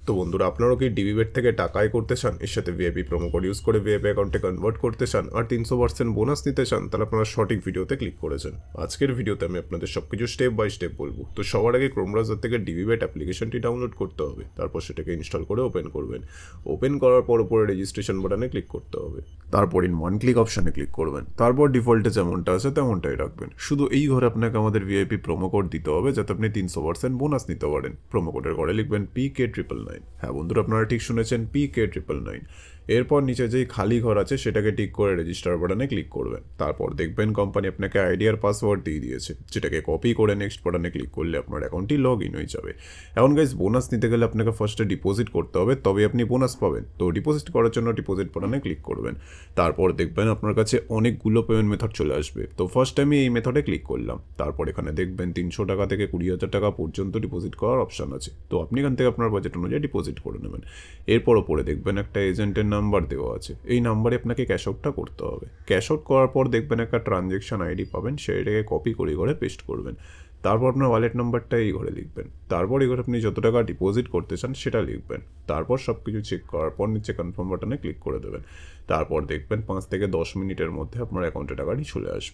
তো বন্ধুরা, আপনারাও কি ডিবিবেট থেকে টাকা আয় করতে চান, এর সাথে ভিআইপি প্রোমো কোড ইউজ করে ভিআইপি অ্যাকাউন্টে কনভার্ট করতে চান আর 300% বোনাস নিতে চান, তাহলে আপনারা সঠিক ভিডিওতে ক্লিক করেছেন। আজকের ভিডিওতে আমি আপনাদের সব কিছু স্টেপ বাই স্টেপ বলবো। তো সবার আগে ক্রোম ব্রাউজার থেকে ডিবিবেট অ্যাপ্লিকেশনটি ডাউনলোড করতে হবে, তারপর সেটাকে ইনস্টল করে ওপেন করবেন। ওপেন করার পর উপরে রেজিস্ট্রেশন বাটনে ক্লিক করতে হবে, তারপর ইন ওয়ান ক্লিক অপশানে ক্লিক করবেন, তারপর ডিফল্টে যেমনটা আছে তেমনটাই রাখবেন। শুধু এই ঘরে আপনাকে আমাদের ভিআইপি প্রোমো কোড দিতে হবে, যাতে আপনি 300% বোনাস নিতে পারেন। প্রোমো কোডের ঘরে লিখবেন PK999। হ্যাঁ বন্ধুরা, আপনারা ঠিক শুনেছেন, PK999। এরপর নিচে যেই খালি ঘর আছে সেটাকে টিক করে রেজিস্টার বাটনে ক্লিক করবেন। তারপর দেখবেন কোম্পানি আপনাকে আইডি আর পাসওয়ার্ড দিয়ে দিয়েছে, যেটাকে কপি করে নেক্সট বাটনে ক্লিক করলে আপনার অ্যাকাউন্টটি লগ ইন হয়ে যাবে। এখন গাইজ, বোনাস নিতে গেলে আপনাকে ফার্স্টে ডিপোজিট করতে হবে, তবে আপনি বোনাস পাবেন। তো ডিপোজিট করার জন্য ডিপোজিট বাটনে ক্লিক করবেন। তারপর দেখবেন আপনার কাছে অনেকগুলো পেমেন্ট মেথড চলে আসবে। তো ফার্স্ট আমি এই মেথডে ক্লিক করলাম। তারপর এখানে দেখবেন 300 টাকা থেকে 20,000 টাকা পর্যন্ত ডিপোজিট করার অপশান আছে। তো আপনি এখান থেকে আপনার বাজেট অনুযায়ী ডিপোজিট করে নেবেন। এরপর ওপরে দেখবেন একটা এজেন্টের নাম্বার দেওয়া আছে, এই নাম্বারে আপনাকে ক্যাশ আউটটা করতে হবে। ক্যাশ আউট করার পর দেখবেন একটা ট্রানজ্যাকশন আইডি পাবেন, সেইটাকে কপি করে ঘরে পেস্ট করবেন। তারপর আপনার ওয়ালেট নাম্বারটা এই ঘরে লিখবেন। তারপর এই ঘরে আপনি যত টাকা ডিপোজিট করতে চান সেটা লিখবেন। তারপর সব কিছু চেক করার পর নিচে কনফার্ম বাটনে ক্লিক করে দেবেন। তারপর দেখবেন 5 থেকে 10 মিনিটের মধ্যে আপনার অ্যাকাউন্টে টাকাটি চলে আসবে।